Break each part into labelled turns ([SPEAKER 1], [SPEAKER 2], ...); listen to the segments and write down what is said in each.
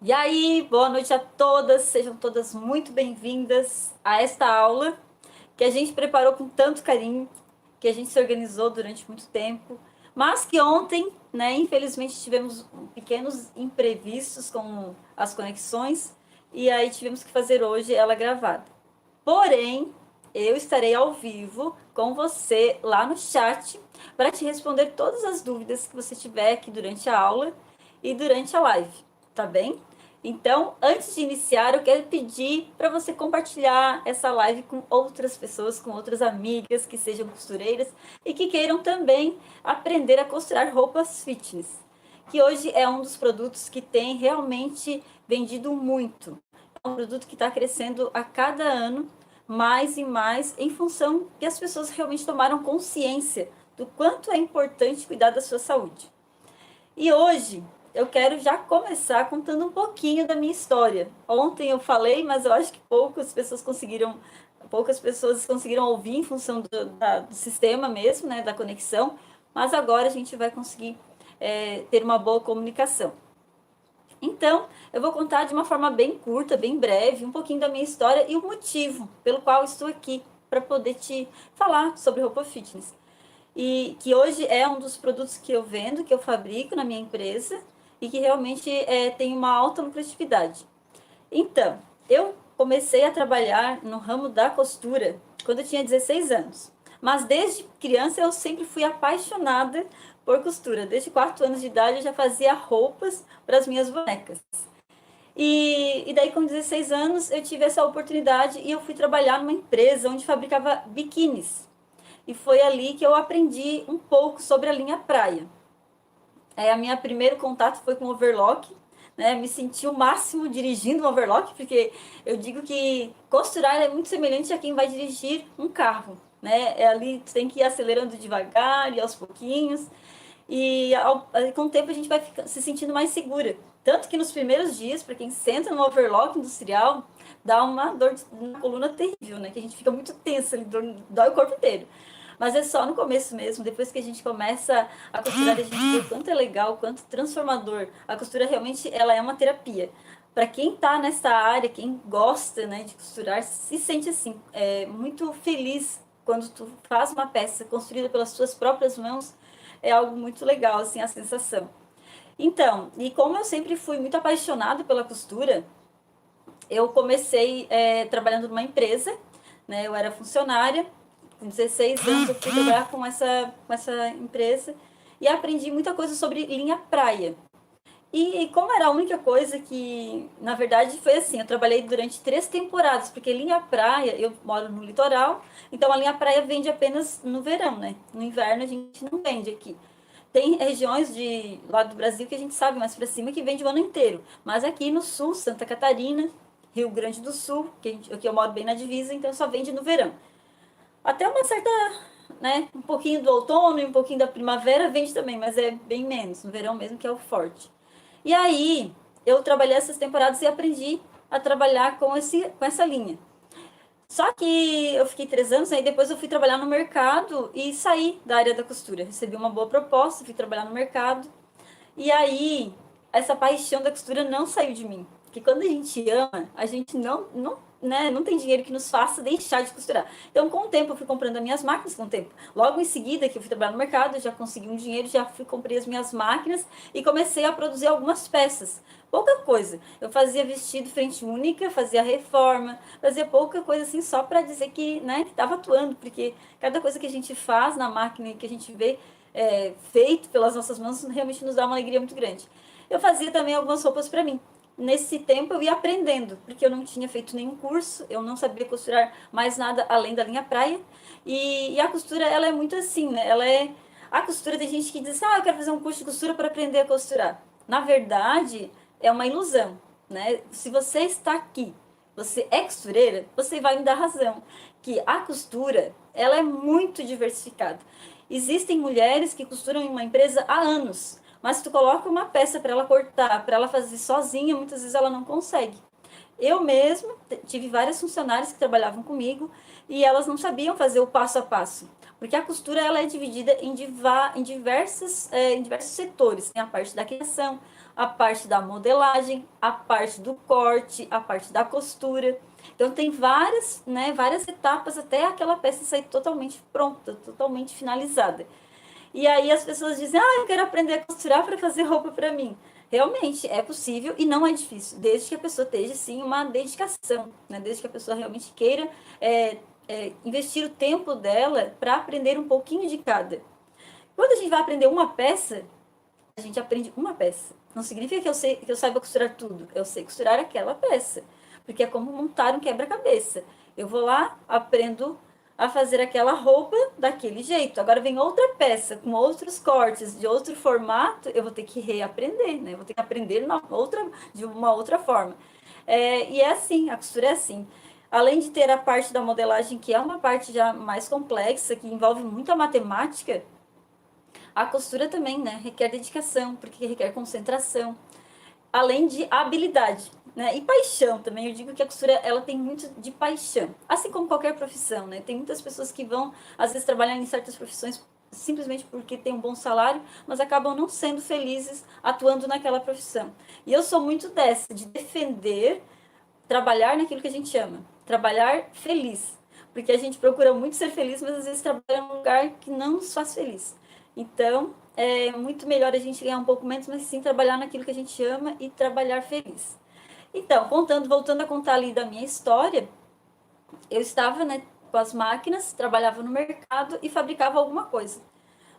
[SPEAKER 1] E aí, boa noite a todas, sejam todas muito bem-vindas a esta aula que a gente preparou com tanto carinho, que a gente se organizou durante muito tempo, mas que ontem, né, infelizmente tivemos pequenos imprevistos com as conexões e aí tivemos que fazer hoje ela gravada. Porém, eu estarei ao vivo com você lá no chat para te responder todas as dúvidas que você tiver aqui durante a aula e durante a live, tá bem? Então, antes de iniciar, eu quero pedir para você compartilhar essa live com outras pessoas, com outras amigas que sejam costureiras e que queiram também aprender a costurar roupas fitness, que hoje é um dos produtos que tem realmente vendido muito. É um produto que está crescendo a cada ano mais e mais em função que as pessoas realmente tomaram consciência do quanto é importante cuidar da sua saúde. E hoje eu quero já começar contando um pouquinho da minha história. Ontem eu falei, mas eu acho que poucas pessoas conseguiram ouvir em função do sistema mesmo, né, da conexão, mas agora a gente vai conseguir ter uma boa comunicação. Então, eu vou contar de uma forma bem curta, bem breve, um pouquinho da minha história e o motivo pelo qual estou aqui para poder te falar sobre roupa fitness. E que hoje é um dos produtos que eu vendo, que eu fabrico na minha empresa e que realmente tem uma alta lucratividade. Então, eu comecei a trabalhar no ramo da costura quando eu tinha 16 anos. Mas desde criança eu sempre fui apaixonada por costura. Desde 4 anos de idade eu já fazia roupas para as minhas bonecas. E daí, com 16 anos, eu tive essa oportunidade e eu fui trabalhar numa empresa onde fabricava biquínis. E foi ali que eu aprendi um pouco sobre a linha praia. A minha primeiro contato foi com overlock, né? Me senti o máximo dirigindo um overlock, porque eu digo que costurar é muito semelhante a quem vai dirigir um carro, né? Ali tu tem que ir acelerando devagar e aos pouquinhos. Com o tempo a gente vai se sentindo mais segura. Tanto que nos primeiros dias, para quem senta no overlock industrial, dá uma dor na coluna terrível, né? Que a gente fica muito tenso, ali, dói o corpo inteiro. Mas é só no começo mesmo, depois que a gente começa a costurar, a gente vê o quanto é legal, o quanto transformador. A costura realmente ela é uma terapia. Para quem está nessa área, quem gosta, né, de costurar, se sente assim, muito feliz quando tu faz uma peça construída pelas suas próprias mãos, é algo muito legal, assim, a sensação. Então, e como eu sempre fui muito apaixonada pela costura, eu comecei trabalhando numa empresa, né? Eu era funcionária, com 16 anos eu fui trabalhar com essa empresa e aprendi muita coisa sobre linha praia. E como era a única coisa que, na verdade, foi assim, eu trabalhei durante 3 temporadas, porque linha praia, eu moro no litoral, então a linha praia vende apenas no verão, né? No inverno a gente não vende aqui. Tem regiões lá do Brasil que a gente sabe mais para cima que vende o ano inteiro, mas aqui no sul, Santa Catarina, Rio Grande do Sul, que eu moro bem na divisa, então só vende no verão. Até uma certa, né, um pouquinho do outono e um pouquinho da primavera vende também, mas é bem menos, no verão mesmo que é o forte. E aí, eu trabalhei essas temporadas e aprendi a trabalhar com essa linha. Só que eu fiquei 3 anos, aí depois eu fui trabalhar no mercado e saí da área da costura. Recebi uma boa proposta, fui trabalhar no mercado. E aí, essa paixão da costura não saiu de mim. Porque quando a gente ama, a gente não tem dinheiro que nos faça deixar de costurar. Então, com o tempo, eu fui comprando as minhas máquinas, com o tempo. Logo em seguida, que eu fui trabalhar no mercado, eu já consegui um dinheiro, já fui comprei as minhas máquinas e comecei a produzir algumas peças. Pouca coisa. Eu fazia vestido frente única, fazia reforma, fazia pouca coisa assim, só para dizer que, né, que estava atuando, porque cada coisa que a gente faz na máquina e que a gente vê feito pelas nossas mãos realmente nos dá uma alegria muito grande. Eu fazia também algumas roupas para mim. Nesse tempo eu ia aprendendo, porque eu não tinha feito nenhum curso, eu não sabia costurar mais nada além da linha praia. E a costura, ela é muito assim, né? A costura, tem gente que diz, eu quero fazer um curso de costura para aprender a costurar. Na verdade, é uma ilusão, né? Se você está aqui, você é costureira, você vai me dar razão, que a costura, ela é muito diversificada. Existem mulheres que costuram em uma empresa há anos, mas se tu coloca uma peça para ela cortar, para ela fazer sozinha, muitas vezes ela não consegue. Eu mesmo tive várias funcionárias que trabalhavam comigo e elas não sabiam fazer o passo a passo, porque a costura ela é dividida em diversos setores. Tem a parte da criação, a parte da modelagem, a parte do corte, a parte da costura. Então tem várias, né, várias etapas até aquela peça sair totalmente pronta, totalmente finalizada. E aí as pessoas dizem: "Ah, eu quero aprender a costurar para fazer roupa para mim". Realmente é possível e não é difícil, desde que a pessoa esteja sim uma dedicação, né? Desde que a pessoa realmente queira investir o tempo dela para aprender um pouquinho de cada. Quando a gente vai aprender uma peça, a gente aprende uma peça. Não significa que eu saiba costurar tudo. Eu sei costurar aquela peça. Porque é como montar um quebra-cabeça. Eu vou lá, aprendo a fazer aquela roupa daquele jeito. Agora vem outra peça, com outros cortes, de outro formato, eu vou ter que reaprender, né? Eu vou ter que aprender de uma outra forma. E é assim, a costura é assim. Além de ter a parte da modelagem, que é uma parte já mais complexa, que envolve muita matemática, a costura também, né, requer dedicação, porque requer concentração, além de habilidade, né, e paixão também. Eu digo que a costura, ela tem muito de paixão, assim como qualquer profissão, né. Tem muitas pessoas que vão, às vezes, trabalhar em certas profissões simplesmente porque tem um bom salário, mas acabam não sendo felizes atuando naquela profissão. E eu sou muito dessa, de defender trabalhar naquilo que a gente ama, trabalhar feliz, porque a gente procura muito ser feliz, mas às vezes trabalha num lugar que não nos faz feliz. Então, é muito melhor a gente ganhar um pouco menos, mas sim trabalhar naquilo que a gente ama e trabalhar feliz. Então, voltando a contar ali da minha história, eu estava, né, com as máquinas, trabalhava no mercado e fabricava alguma coisa.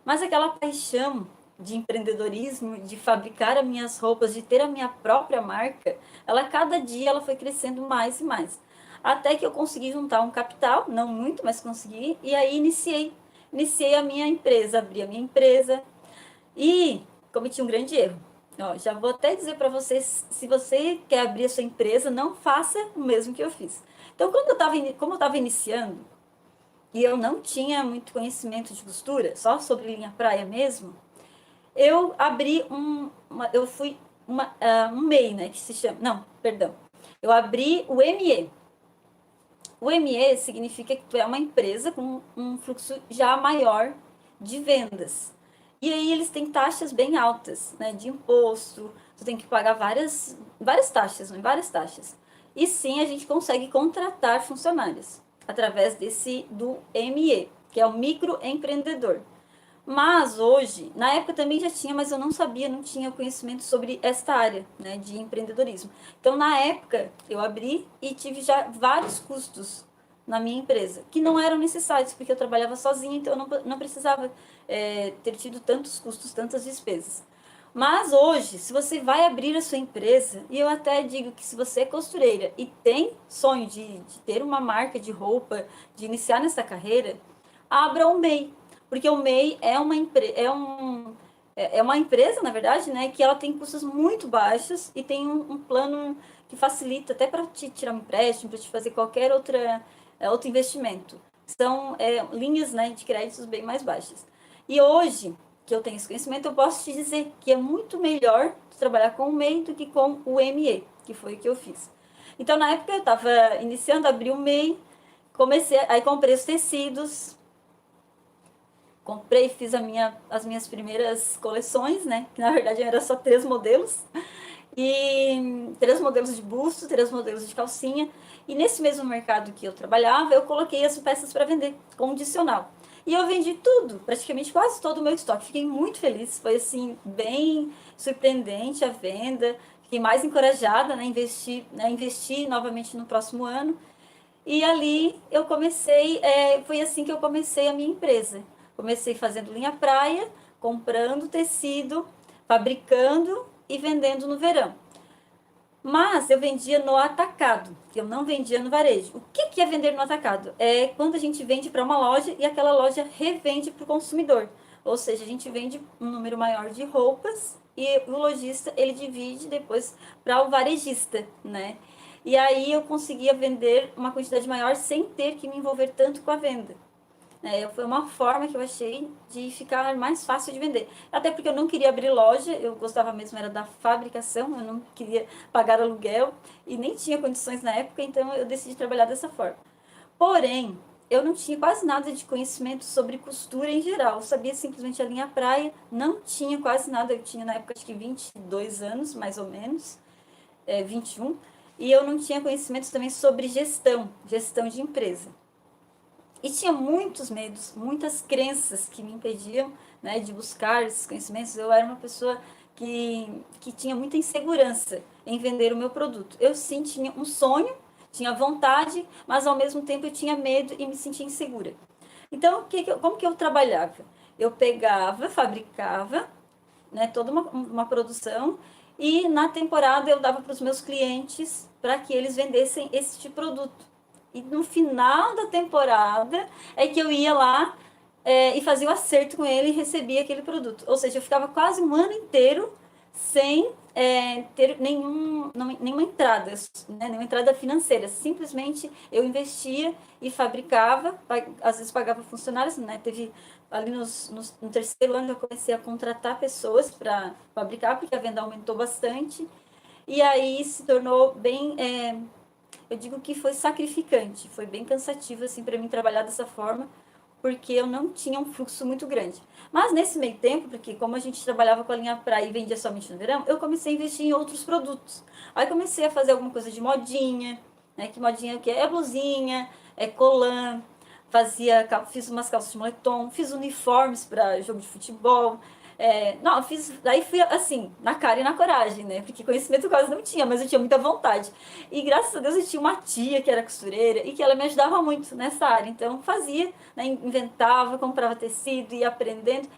[SPEAKER 1] Mas aquela paixão de empreendedorismo, de fabricar as minhas roupas, de ter a minha própria marca, ela cada dia ela foi crescendo mais e mais. Até que eu consegui juntar um capital, não muito, mas consegui, e aí iniciei a minha empresa, abri a minha empresa e cometi um grande erro. Ó, já vou até dizer para vocês, se você quer abrir a sua empresa, não faça o mesmo que eu fiz. Então, como eu estava iniciando, e eu não tinha muito conhecimento de costura, só sobre linha praia mesmo, eu abri eu fui um MEI, né, que se chama, não, perdão, eu abri o ME. O ME significa que tu é uma empresa com um fluxo já maior de vendas. E aí eles têm taxas bem altas, né, de imposto, tu tem que pagar várias taxas, né, várias taxas. E sim, a gente consegue contratar funcionários através do ME, que é o microempreendedor. Mas hoje, na época também já tinha, mas eu não sabia, não tinha conhecimento sobre esta área, né, de empreendedorismo. Então, na época, eu abri e tive já vários custos na minha empresa, que não eram necessários, porque eu trabalhava sozinha, então eu não precisava ter tido tantos custos, tantas despesas. Mas hoje, se você vai abrir a sua empresa, e eu até digo que se você é costureira e tem sonho de ter uma marca de roupa, de iniciar nessa carreira, abra um MEI, porque o MEI é uma empresa, na verdade, né, que ela tem custos muito baixos e tem um plano que facilita até para te tirar um empréstimo, para te fazer qualquer outro investimento. São linhas, né, de créditos bem mais baixas. E hoje, que eu tenho esse conhecimento, eu posso te dizer que é muito melhor trabalhar com o MEI do que com o ME, que foi o que eu fiz. Então, na época, eu estava iniciando, abri o MEI, aí comprei os tecidos, comprei, fiz as minhas primeiras coleções, né? Que na verdade eram só 3 modelos. E 3 modelos de busto, 3 modelos de calcinha. E nesse mesmo mercado que eu trabalhava, eu coloquei as peças para vender, condicional. E eu vendi tudo, praticamente quase todo o meu estoque. Fiquei muito feliz, foi assim, bem surpreendente a venda. Fiquei mais encorajada, né, investir novamente no próximo ano. E ali eu comecei, foi assim que eu comecei a minha empresa. Comecei fazendo linha praia, comprando tecido, fabricando e vendendo no verão. Mas eu vendia no atacado, eu não vendia no varejo. O que é vender no atacado? É quando a gente vende para uma loja e aquela loja revende para o consumidor. Ou seja, a gente vende um número maior de roupas e o lojista ele divide depois para o varejista, né? E aí eu conseguia vender uma quantidade maior sem ter que me envolver tanto com a venda. Foi uma forma que eu achei de ficar mais fácil de vender. Até porque eu não queria abrir loja, eu gostava mesmo era da fabricação, eu não queria pagar aluguel e nem tinha condições na época, então eu decidi trabalhar dessa forma. Porém, eu não tinha quase nada de conhecimento sobre costura em geral. Eu sabia simplesmente a linha praia, não tinha quase nada. Eu tinha na época acho que 22 anos, mais ou menos, 21. E eu não tinha conhecimento também sobre gestão de empresa. E tinha muitos medos, muitas crenças que me impediam, né, de buscar esses conhecimentos. Eu era uma pessoa que tinha muita insegurança em vender o meu produto. Eu sim tinha um sonho, tinha vontade, mas ao mesmo tempo eu tinha medo e me sentia insegura. Então, como que eu trabalhava? Eu pegava, fabricava, né, toda uma produção, e na temporada eu dava para os meus clientes para que eles vendessem este produto. E no final da temporada é que eu ia lá e fazia o acerto com ele e recebia aquele produto. Ou seja, eu ficava quase um ano inteiro sem ter nenhuma entrada, né, nenhuma entrada financeira. Simplesmente eu investia e fabricava, às vezes pagava funcionários, né? Teve ali no terceiro ano eu comecei a contratar pessoas para fabricar, porque a venda aumentou bastante. E aí se tornou bem, eu digo que foi sacrificante, foi bem cansativo assim para mim trabalhar dessa forma, porque eu não tinha um fluxo muito grande. Mas nesse meio tempo, porque como a gente trabalhava com a linha praia e vendia somente no verão, eu comecei a investir em outros produtos. Aí comecei a fazer alguma coisa de modinha, né? Que modinha que é blusinha, é colã, fiz umas calças de moletom, fiz uniformes para jogo de futebol. Não, daí fui assim, na cara e na coragem, né? Porque conhecimento eu quase não tinha, mas eu tinha muita vontade. E graças a Deus eu tinha uma tia que era costureira e que ela me ajudava muito nessa área. Então fazia, né? Inventava, comprava tecido, ia aprendendo.